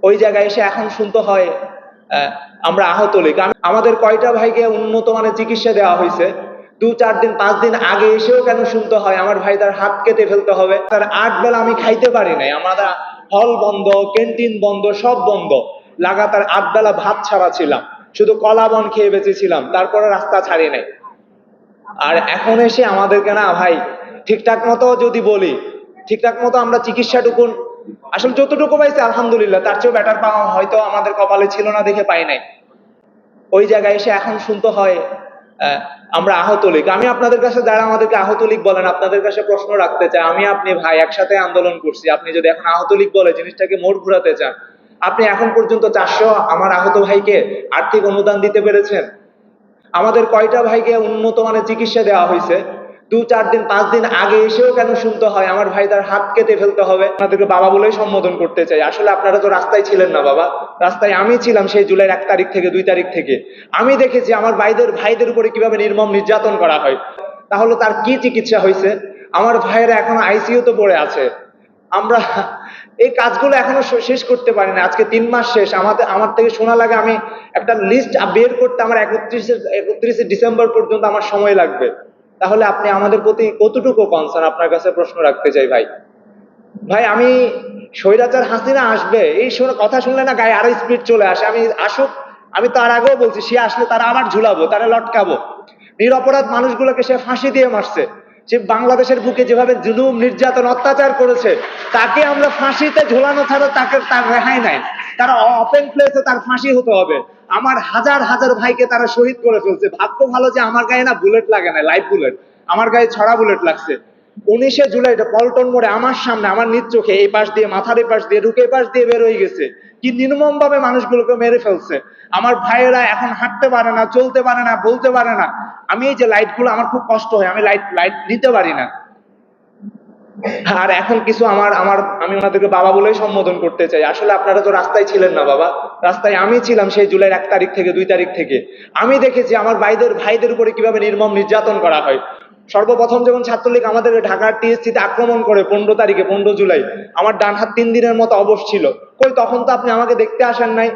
ওই জায়গায় এসে এখন শুনতে হয় আমরা আহত লীগ। আমাদের কয়টা ভাইকে উন্নত মানের চিকিৎসা দেওয়া হয়েছে, 2-4 দিন 5 দিন আগে এসেও কেন শুনতে হয় আমার ভাই তার হাত কেটে ফেলতে হবে, তার 8 বেলা আমি খাইতে পারি নাই, আমাদের হল বন্ধ, ক্যান্টিন বন্ধ, সব বন্ধ, লাগাতার 8 বেলা ভাত ছাড়া ছিলাম, শুধু কলা বন খেয়ে বেঁচেছিলাম, তারপরে রাস্তা ছাড়ি নাই। আর এখন এসে আমাদেরকে না ভাই ঠিকঠাক মতো যদি বলি, ঠিকঠাক মতো আমরা চিকিৎসাটুকু আসলে যতটুকু পাইছি আলহামদুলিল্লাহ, তার চেয়েও বেটার পাওয়া হয়তো আমাদের কপালে ছিল না দেখে পাই নাই। ওই জায়গায় এসে এখন শুনতে হয় আমরা আহত লীগ। আমি আপনাদের কাছে, যারা আমাদেরকে আহত লীগ বলেন, আপনাদের কাছে প্রশ্ন রাখতে চাই, আমি আপনি ভাই একসাথে আন্দোলন করছি, আপনি যদি এখন আহত লীগ বলে জিনিসটাকে মোড় ঘুরাতে চান, আপনি এখন পর্যন্ত 400 আমার আহত ভাইকে আর্থিক অনুদান দিতে পেরেছেন? আমাদের কয়টা ভাইকে উন্নত মানের চিকিৎসা দেওয়া হয়েছে, 2-4 দিন 5 দিন আগে এসেও কেন শুনতে হয় আমার ভাই তার হাত কেটে ফেলতে হবে? আপনাদেরকে বাবা বলেই সম্বোধন করতে চাই। আসলে আপনারা তো রাস্তায় ছিলেন না বাবা, রাস্তায় আমি ছিলাম সেই জুলাইয়ের 1 তারিখ থেকে 2 তারিখ থেকে। আমি দেখেছি আমার ভাইদের উপরে কিভাবে নির্মম নির্যাতন করা হয়। তাহলে তার কি চিকিৎসা হয়েছে? আমার ভাইয়েরা এখন আইসিইউতে পড়ে আছে। আমরা এই কাজগুলো এখনো শেষ করতে পারি না। আজকে 3 মাস শেষ, আমার থেকে শোনা লাগে আমি একটা লিস্ট বের করতে আমার 31শে ডিসেম্বর পর্যন্ত আমার সময় লাগবে। তাহলে আপনি আমাদের প্রতি কতটুকু কনসার্ন, আপনার কাছে প্রশ্ন রাখতে চাই ভাই। ভাই আমি স্বৈরাচার হাসিনা আসবে এই কথা শুনলে না গায়ে আরো স্পিড চলে আসে। আমি আসুক, আমি তার আগেও বলছি, সে আসলে তারা আবার ঝুলাবো, তারা লটকাবো। নিরপরাধ মানুষগুলোকে সে ফাঁসি দিয়ে মারছে, সে বাংলাদেশের বুকে যেভাবে জুলুম নির্যাতন অত্যাচার করেছে, তাকে আমরা ফাঁসিতে ঝোলানো ছাড়া তার রেহাই নাই। তারা ওপেন প্লেসে তার ফাঁসি হতে হবে। আমার হাজার হাজার ভাইকে তারা শহীদ করে ফেলছে। ভাগ্য ভালো যে আমার গায়ে না বুলেট লাগে না, লাইভ বুলেট, আমার গায়ে ছড়া বুলেট লাগছে। 19শে জুলাই পল্টন মোড়ে আমার সামনে, আমার নিজ চোখে এই পাশ দিয়ে, মাথার এই পাশ দিয়ে, রুকে পাশ দিয়ে বের হয়ে গেছে। কি নির্মম ভাবে মানুষগুলোকে মেরে ফেলছে। আমার ভাইয়েরা এখন হাঁটতে পারে না, চলতে পারে না, বলতে পারে না। আমি এই যে লাইটগুলো, আমার খুব কষ্ট হয়, আমি লাইট নিতে পারি না। আর এখন কিছু আমি ওনাদেরকে বাবা বলেই সম্বোধন করতে চাই। আসলে আপনারা তো রাস্তায় ছিলেন না বাবা, রাস্তায় আমি ছিলাম সেই জুলাইয়ের 1 তারিখ থেকে 2 তারিখ থেকে। আমি দেখেছি আমার ভাইদের উপরে কিভাবে নির্মম নির্যাতন করা হয়। সর্বপ্রথম যখন ছাত্রলীগ আমাদের ঢাকার টিএসসিতে আক্রমণ করে 15 তারিখে, 15 জুলাই, আমার ডান হাত 3 দিনের মতো অবশ ছিল। কই তখন তো আপনি আমাকে দেখতে আসেন নাই,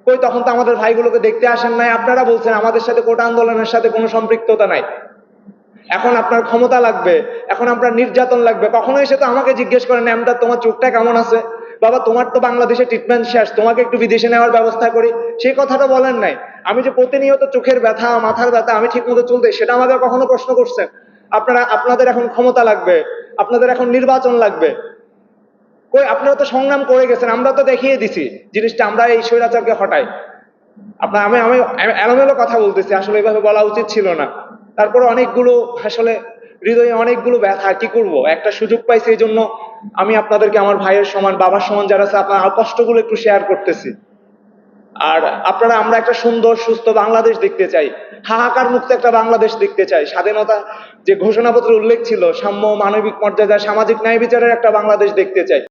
কই তখন তো আমাদের ভাইগুলোকে দেখতে আসেন নাই। আপনারা বলছেন আমাদের সাথে কোটা আন্দোলনের সাথে কোনো সম্পৃক্ততা নাই। এখন আপনার ক্ষমতা লাগবে, এখন আপনার নির্যাতন লাগবে, কখনো এসে তো আমাকে জিজ্ঞেস করেন এমটা তোমার চোখটা কেমন আছে? বাবা তোমার তো বাংলাদেশে ট্রিটমেন্ট শেষ, তোমাকে একটু বিদেশে নেওয়ার ব্যবস্থা করি, সেই কথাটা বলেন নাই। আমি যে প্রতিনিয়ত চোখের ব্যথা, মাথার ব্যথা, আমি ঠিক মতো চলতে, সেটা আমাকে কখনো প্রশ্ন করছেন? আপনাদের এখন ক্ষমতা লাগবে, আপনাদের এখন নির্বাচন লাগবে। কই আপনারা তো সংগ্রাম করে গেছেন, আমরা তো দেখিয়ে দিছি জিনিসটা, আমরা এই স্বৈরাচারকে হটাই। আমি এলোমেলো কথা বলতেছি, আসলে এভাবে বলা উচিত ছিল না। তারপরে অনেকগুলো আসলে হৃদয়ে অনেকগুলো ব্যথা, কি করব, একটা সুযোগ পাইছি এই জন্য আমি আপনাদেরকে আমার ভাইয়ের সমান, বাবার সমান যারা আছে, আপনার কষ্টগুলো একটু শেয়ার করতেছি। আর আমরা একটা সুন্দর সুস্থ বাংলাদেশ দেখতে চাই, হাহাকার মুক্ত একটা বাংলাদেশ দেখতে চাই, স্বাধীনতা যে ঘোষণাপত্রে উল্লেখ ছিল সাম্য, মানবিক মর্যাদা, সামাজিক ন্যায় বিচারের একটা বাংলাদেশ দেখতে চাই।